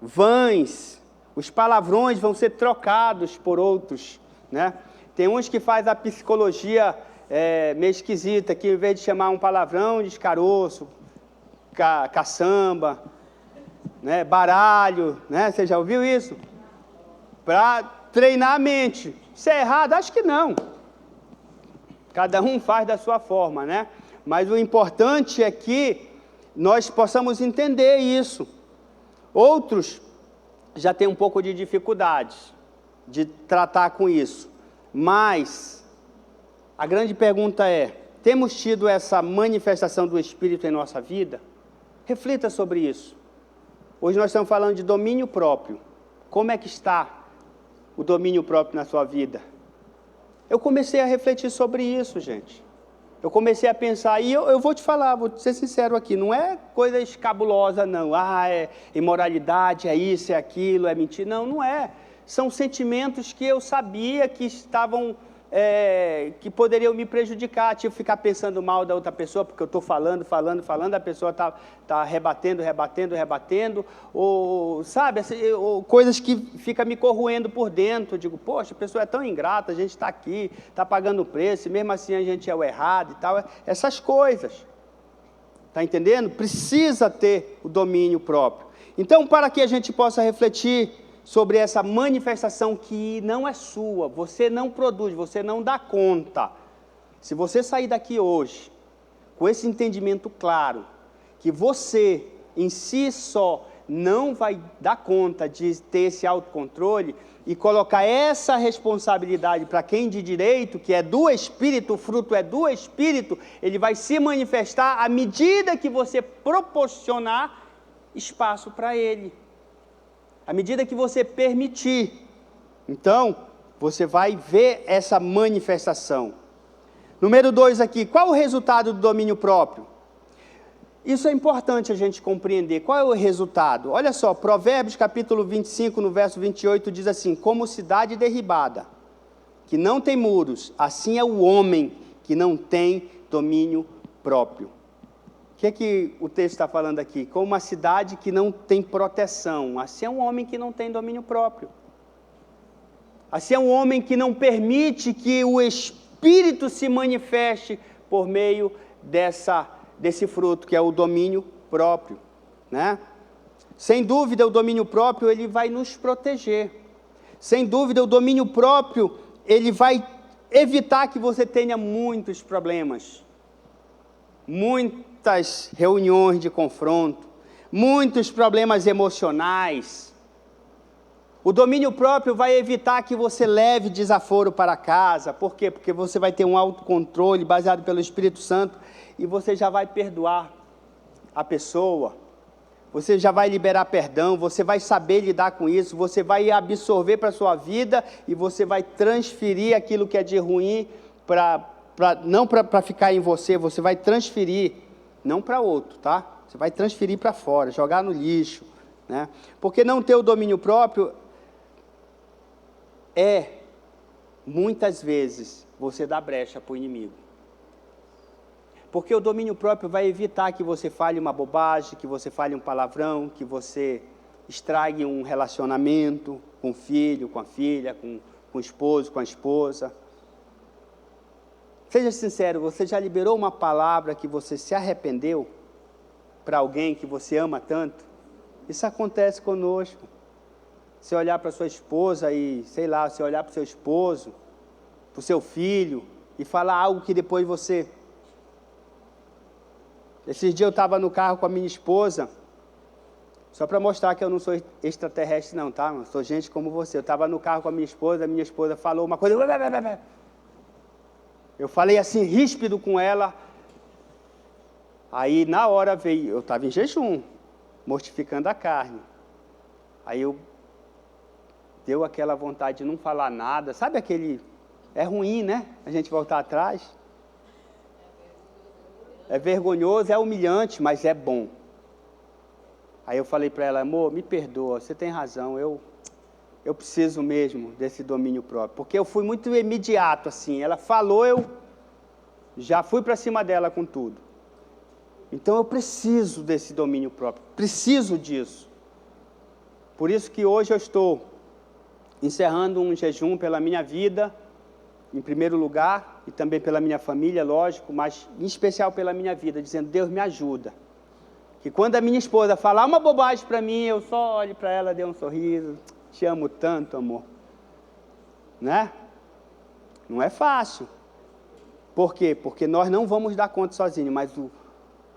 A: vãs, os palavrões vão ser trocados por outros, né? Tem uns que faz a psicologia meio esquisita, que em vez de chamar um palavrão, diz caroço, caçamba, né, baralho, né? Você já ouviu isso? Para treinar a mente. Isso é errado? Acho que não. Cada um faz da sua forma, né? Mas o importante é que nós possamos entender isso. Outros já têm um pouco de dificuldade de tratar com isso. Mas a grande pergunta é, temos tido essa manifestação do Espírito em nossa vida? Reflita sobre isso. Hoje nós estamos falando de domínio próprio. Como é que está o domínio próprio na sua vida? Eu comecei a refletir sobre isso, gente. Eu comecei a pensar, e eu vou te falar, vou ser sincero aqui, não é coisa escabulosa, não. É imoralidade, é isso, é aquilo, é mentira. Não, não é. São sentimentos que eu sabia que estavam, que poderiam me prejudicar. Tipo, ficar pensando mal da outra pessoa, porque eu estou falando, a pessoa está rebatendo, ou, sabe, assim, ou coisas que ficam me corroendo por dentro. Eu digo, poxa, a pessoa é tão ingrata, a gente está aqui, está pagando o preço, e mesmo assim a gente é o errado e tal. Essas coisas. Está entendendo? Precisa ter o domínio próprio. Então, para que a gente possa refletir sobre essa manifestação que não é sua, você não produz, você não dá conta. Se você sair daqui hoje, com esse entendimento claro, que você, em si só, não vai dar conta de ter esse autocontrole, e colocar essa responsabilidade para quem de direito, que é do Espírito, o fruto é do Espírito, ele vai se manifestar à medida que você proporcionar espaço para ele. À medida que você permitir, então, você vai ver essa manifestação. Número 2 aqui, qual o resultado do domínio próprio? Isso é importante a gente compreender. Qual é o resultado? Olha só, Provérbios capítulo 25, no verso 28, diz assim, como cidade derribada, que não tem muros, assim é o homem que não tem domínio próprio. que o texto está falando aqui? Como uma cidade que não tem proteção. Assim é um homem que não tem domínio próprio. Assim é um homem que não permite que o Espírito se manifeste por meio desse fruto, que é o domínio próprio, né? Sem dúvida, o domínio próprio, ele vai nos proteger. Sem dúvida, o domínio próprio, ele vai evitar que você tenha muitos problemas, muitas reuniões de confronto, muitos problemas emocionais. O domínio próprio vai evitar que você leve desaforo para casa. Por quê? Porque você vai ter um autocontrole baseado pelo Espírito Santo e você já vai perdoar a pessoa, você já vai liberar perdão, você vai saber lidar com isso, você vai absorver para a sua vida e você vai transferir aquilo que é de ruim não para ficar em você, você vai transferir, não para outro, tá? Você vai transferir para fora, jogar no lixo, né? Porque não ter o domínio próprio muitas vezes, você dá brecha para o inimigo. Porque o domínio próprio vai evitar que você fale uma bobagem, que você fale um palavrão, que você estrague um relacionamento com o filho, com a filha, com o esposo, com a esposa. Seja sincero, você já liberou uma palavra que você se arrependeu para alguém que você ama tanto? Isso acontece conosco. Você olhar para sua esposa e, sei lá, você olhar para o seu esposo, para o seu filho e falar algo que depois você... Esses dias eu estava no carro com a minha esposa, só para mostrar que eu não sou extraterrestre não, tá? Eu sou gente como você. Eu estava no carro com a minha esposa falou uma coisa... Eu falei assim, ríspido com ela. Aí na hora veio, eu estava em jejum, mortificando a carne. Aí deu aquela vontade de não falar nada. Sabe aquele... É ruim, né? A gente voltar atrás. É vergonhoso, é humilhante, mas é bom. Aí eu falei para ela, amor, me perdoa, você tem razão, eu preciso mesmo desse domínio próprio. Porque eu fui muito imediato, assim. Ela falou, eu já fui para cima dela com tudo. Então eu preciso desse domínio próprio, preciso disso. Por isso que hoje eu estou encerrando um jejum pela minha vida, em primeiro lugar, e também pela minha família, lógico, mas em especial pela minha vida, dizendo, Deus me ajuda. Que quando a minha esposa falar uma bobagem para mim, eu só olho para ela, dê um sorriso, te amo tanto, amor. Né? Não é fácil. Por quê? Porque nós não vamos dar conta sozinhos, mas o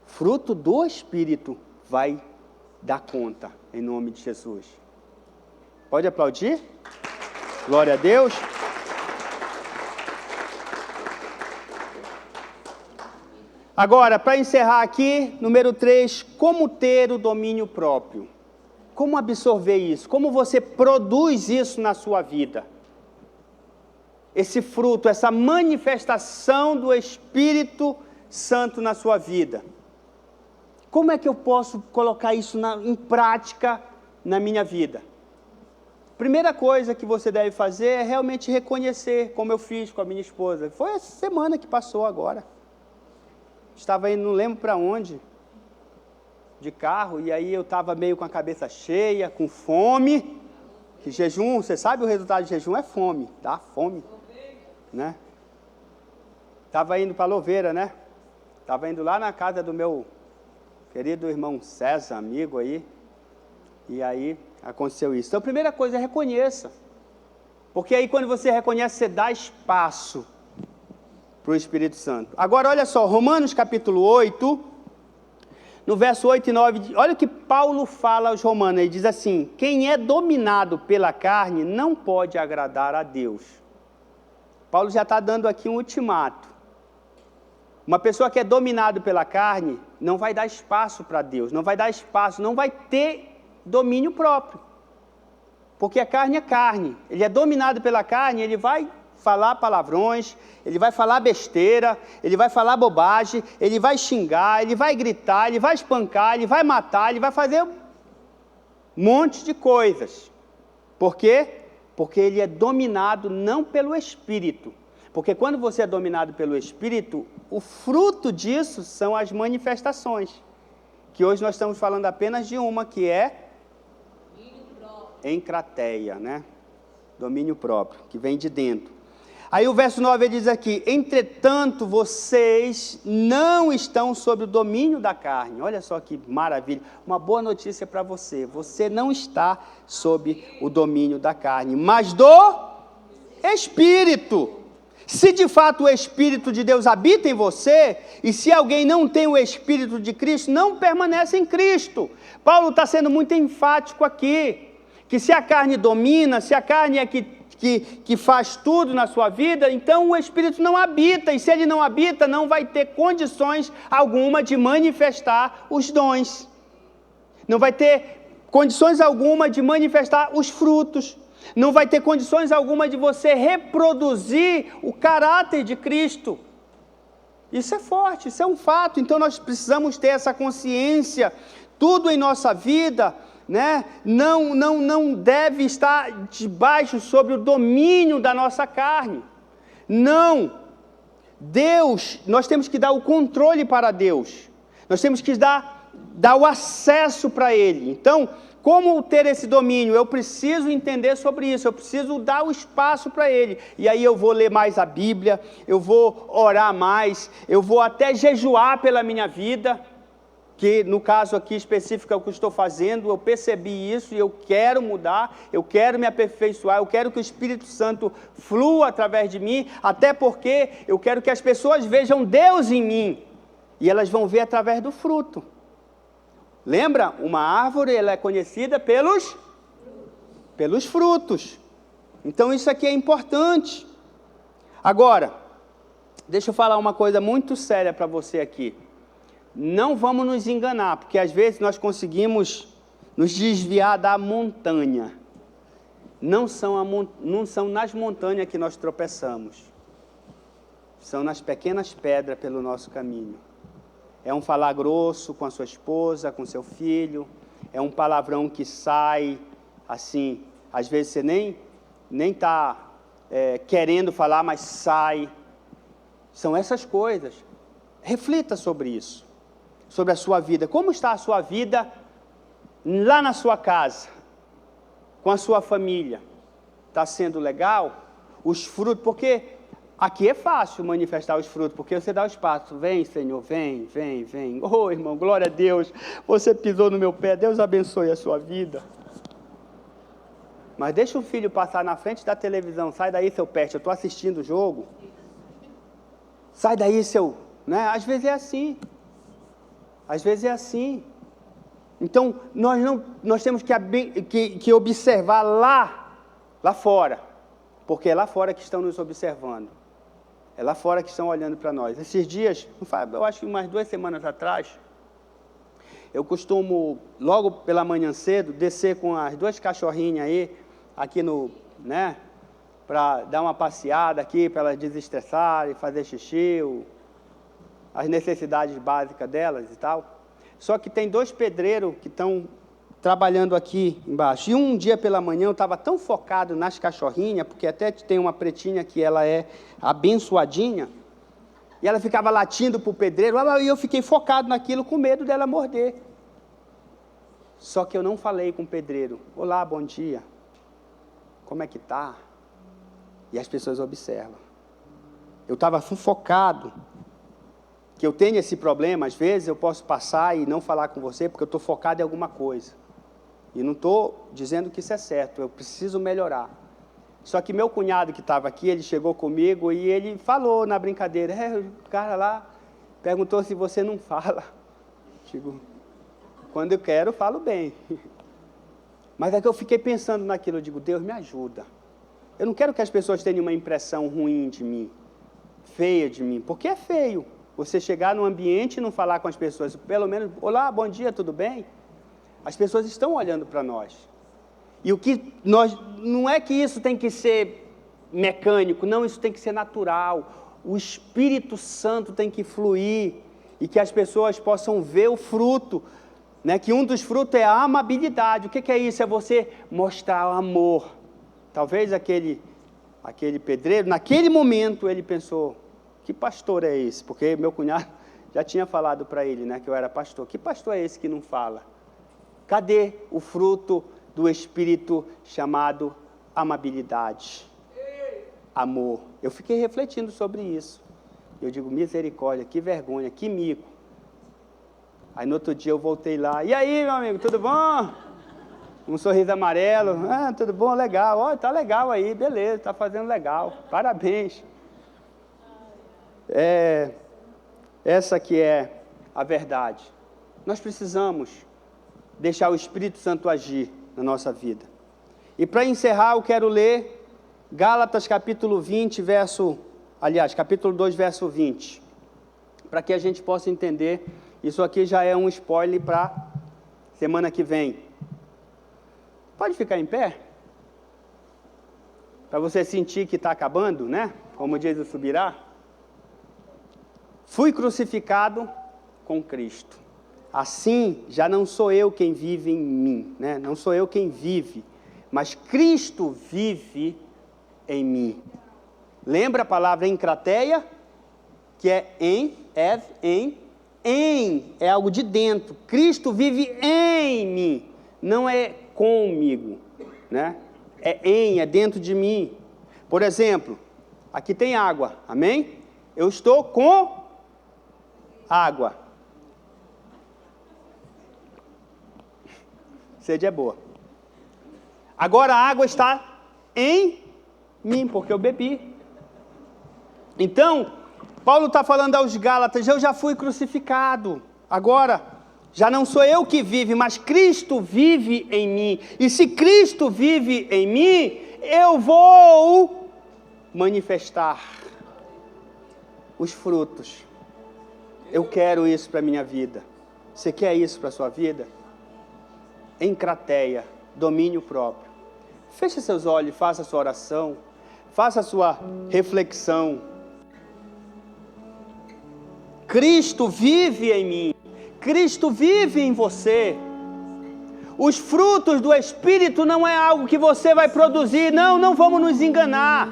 A: fruto do Espírito vai dar conta, em nome de Jesus. Pode aplaudir? Glória a Deus. Agora, para encerrar aqui, número 3, como ter o domínio próprio? Como absorver isso? Como você produz isso na sua vida? Esse fruto, essa manifestação do Espírito Santo na sua vida. Como é que eu posso colocar isso em prática na minha vida? Primeira coisa que você deve fazer é realmente reconhecer, como eu fiz com a minha esposa. Foi essa semana que passou agora. Estava indo, não lembro para onde, de carro, e aí eu estava meio com a cabeça cheia, com fome. Que jejum, você sabe o resultado de jejum é fome, dá fome, né? Estava indo para Louveira, né? Estava indo lá na casa do meu querido irmão César, amigo aí, e aí aconteceu isso. Então a primeira coisa é reconheça, porque aí quando você reconhece, você dá espaço para o Espírito Santo. Agora olha só, Romanos capítulo 8, no verso 8 e 9, olha o que Paulo fala aos romanos, ele diz assim, quem é dominado pela carne não pode agradar a Deus. Paulo já está dando aqui um ultimato. Uma pessoa que é dominado pela carne não vai dar espaço para Deus, não vai dar espaço, não vai ter domínio próprio. Porque a carne é carne, ele é dominado pela carne, ele vai falar palavrões, ele vai falar besteira, ele vai falar bobagem, ele vai xingar, ele vai gritar, ele vai espancar, ele vai matar, ele vai fazer um monte de coisas. Por quê? Porque ele é dominado não pelo Espírito, Porque quando você é dominado pelo Espírito, o fruto disso são as manifestações. Que hoje nós estamos falando apenas de uma, que é encrateia, né? Domínio próprio, que vem de dentro. Aí o verso 9 ele diz aqui: entretanto vocês não estão sob o domínio da carne. Olha só que maravilha, uma boa notícia para você. Você não está sob o domínio da carne, mas do Espírito. Se de fato o Espírito de Deus habita em você, e se alguém não tem o Espírito de Cristo, não permanece em Cristo. Paulo está sendo muito enfático aqui, que se a carne domina, se a carne é que faz tudo na sua vida, então o Espírito não habita, e se ele não habita, não vai ter condições alguma de manifestar os dons, não vai ter condições alguma de manifestar os frutos, não vai ter condições alguma de você reproduzir o caráter de Cristo. Isso é forte, isso é um fato. Então nós precisamos ter essa consciência. Tudo em nossa vida, né, não deve estar debaixo sobre o domínio da nossa carne. Não. Deus, nós temos que dar o controle para Deus. Nós temos que dar o acesso para Ele. Então, como ter esse domínio? Eu preciso entender sobre isso, eu preciso dar o espaço para Ele. E aí eu vou ler mais a Bíblia, eu vou orar mais, eu vou até jejuar pela minha vida, que no caso aqui específico é o que eu estou fazendo. Eu percebi isso e eu quero mudar, eu quero me aperfeiçoar, eu quero que o Espírito Santo flua através de mim, até porque eu quero que as pessoas vejam Deus em mim, e elas vão ver através do fruto. Lembra? Uma árvore, ela é conhecida pelos frutos. Então isso aqui é importante. Agora, deixa eu falar uma coisa muito séria para você aqui. Não vamos nos enganar, porque às vezes nós conseguimos nos desviar da montanha. Não são nas montanhas que nós tropeçamos. São nas pequenas pedras pelo nosso caminho. É um falar grosso com a sua esposa, com seu filho. É um palavrão que sai, assim, às vezes você nem está querendo falar, mas sai. São essas coisas. Reflita sobre isso, sobre a sua vida. Como está a sua vida lá na sua casa, com a sua família? Está sendo legal? Os frutos, porque aqui é fácil manifestar os frutos, porque você dá o espaço. Vem, Senhor, vem. Oh, irmão, glória a Deus, você pisou no meu pé, Deus abençoe a sua vida. Mas deixa o filho passar na frente da televisão. Sai daí, seu peste, eu estou assistindo o jogo. Sai daí, seu... Né? Às vezes é assim. Então, nós temos que observar lá fora, porque é lá fora que estão nos observando. É lá fora que estão olhando para nós. Esses dias, eu acho que umas 2 semanas atrás, eu costumo, logo pela manhã cedo, descer com as 2 cachorrinhas aí, aqui né, para dar uma passeada aqui, para elas desestressarem, fazer xixi, as necessidades básicas delas e tal. Só que tem 2 pedreiros que estão trabalhando aqui embaixo. E um dia pela manhã eu estava tão focado nas cachorrinhas, porque até tem uma pretinha que ela é abençoadinha, e ela ficava latindo para o pedreiro, e eu fiquei focado naquilo com medo dela morder. Só que eu não falei com o pedreiro. Olá, bom dia. Como é que tá? E as pessoas observam. Eu estava sufocado. Que eu tenho esse problema, às vezes eu posso passar e não falar com você, porque eu estou focado em alguma coisa. E não estou dizendo que isso é certo, eu preciso melhorar. Só que meu cunhado que estava aqui, ele chegou comigo e ele falou na brincadeira, o cara lá perguntou se você não fala. Digo, quando eu quero, eu falo bem. Mas é que eu fiquei pensando naquilo, eu digo, Deus me ajuda. Eu não quero que as pessoas tenham uma impressão ruim de mim, feia de mim, porque é feio. Você chegar num ambiente e não falar com as pessoas, pelo menos, olá, bom dia, tudo bem? As pessoas estão olhando para nós. E não é que isso tem que ser mecânico, não, isso tem que ser natural. O Espírito Santo tem que fluir e que as pessoas possam ver o fruto, né? Que um dos frutos é a amabilidade. O que é isso? É você mostrar o amor. Talvez aquele aquele pedreiro, naquele momento ele pensou, que pastor é esse? Porque meu cunhado já tinha falado para ele, né, que eu era pastor. Que pastor é esse que não fala? Cadê o fruto do Espírito chamado amabilidade? Amor. Eu fiquei refletindo sobre isso. Eu digo, misericórdia, que vergonha, que mico. Aí no outro dia eu voltei lá, e aí, meu amigo, tudo bom? Um sorriso amarelo, tudo bom, legal, ó, tá legal aí, beleza, tá fazendo legal, parabéns. Essa que é a verdade. Nós precisamos deixar o Espírito Santo agir na nossa vida. E para encerrar, eu quero ler Gálatas capítulo 2, verso 20, para que a gente possa entender. Isso aqui já é um spoiler para semana que vem. Pode ficar em pé? Para você sentir que está acabando, né? Como diz o Subirá. Fui crucificado com Cristo. Assim, já não sou eu quem vive em mim, né? Não sou eu quem vive, mas Cristo vive em mim. Lembra a palavra encrateia? Que é é algo de dentro. Cristo vive em mim, não é comigo, né? É dentro de mim. Por exemplo, aqui tem água, amém? Eu estou com água. Sede é boa. Agora a água está em mim, porque eu bebi. Então, Paulo está falando aos Gálatas, eu já fui crucificado. Agora, já não sou eu que vive, mas Cristo vive em mim. E se Cristo vive em mim, eu vou manifestar os frutos. Eu quero isso para a minha vida. Você quer isso para a sua vida? Encrateia, domínio próprio. Feche seus olhos, faça a sua oração, faça a sua reflexão. Cristo vive em mim, Cristo vive em você. Os frutos do Espírito não é algo que você vai produzir, não vamos nos enganar.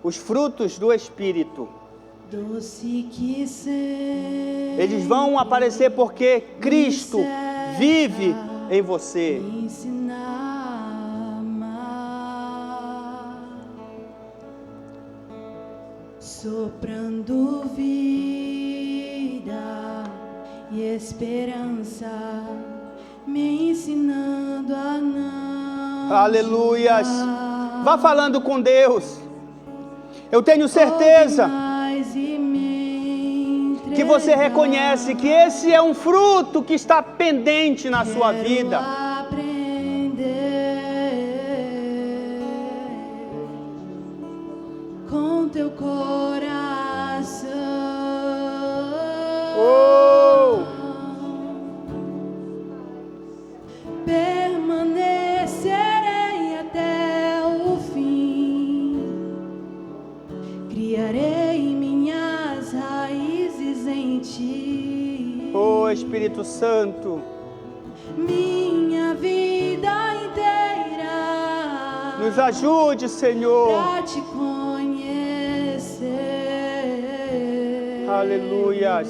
A: Os frutos do Espírito, eles vão aparecer porque Cristo vive em você.
B: Soprando vida e esperança, me ensinando a não.
A: Aleluias! Vá falando com Deus. Eu tenho certeza que você reconhece que esse é um fruto que está pendente na sua vida.
B: Com teu coração, permanecerei até o fim, criarei minhas raízes em ti.
A: Oh, Espírito Santo,
B: minha vida inteira,
A: nos ajude, Senhor.
B: pra te conhecer.
A: Aleluias.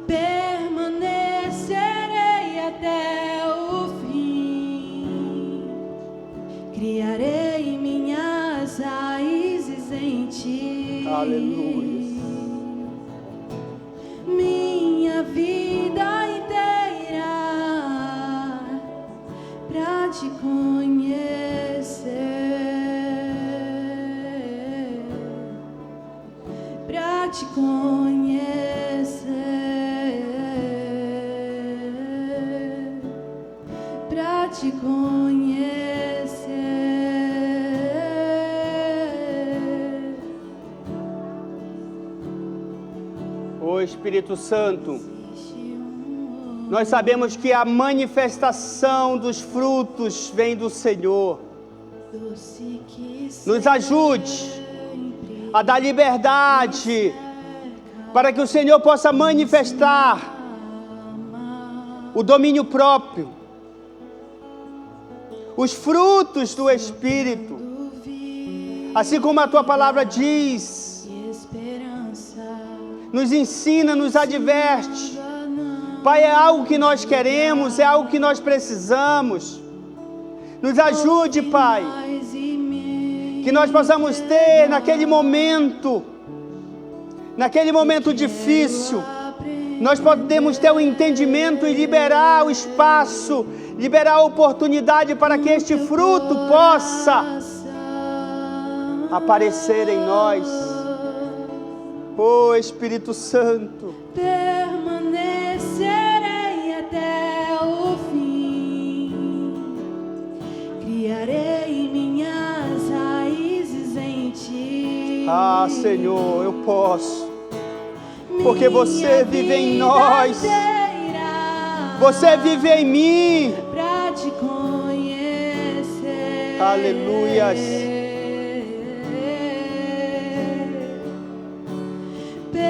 B: Permanecerei até o fim, criarei minhas raízes em ti.
A: Aleluia.
B: Minha vida inteira pra te conhecer, pra te conhecer, pra te conhecer.
A: Oh, Espírito Santo, nós sabemos que a manifestação dos frutos vem do Senhor. Nos ajude a dar liberdade para que o Senhor possa manifestar o domínio próprio. os frutos do Espírito. Assim como a tua palavra diz, nos ensina, nos adverte. Pai, é algo que nós queremos, é algo que nós precisamos. Nos ajude, Pai, que nós possamos ter naquele momento difícil, nós podemos ter o entendimento e liberar o espaço, liberar a oportunidade para que este fruto possa aparecer em nós. Oh, Espírito Santo,
B: permanecerei até o fim, criarei minhas raízes em ti.
A: Ah, Senhor, eu posso, porque você vive em nós, você vive em mim.
B: Pra te conhecer.
A: Aleluias.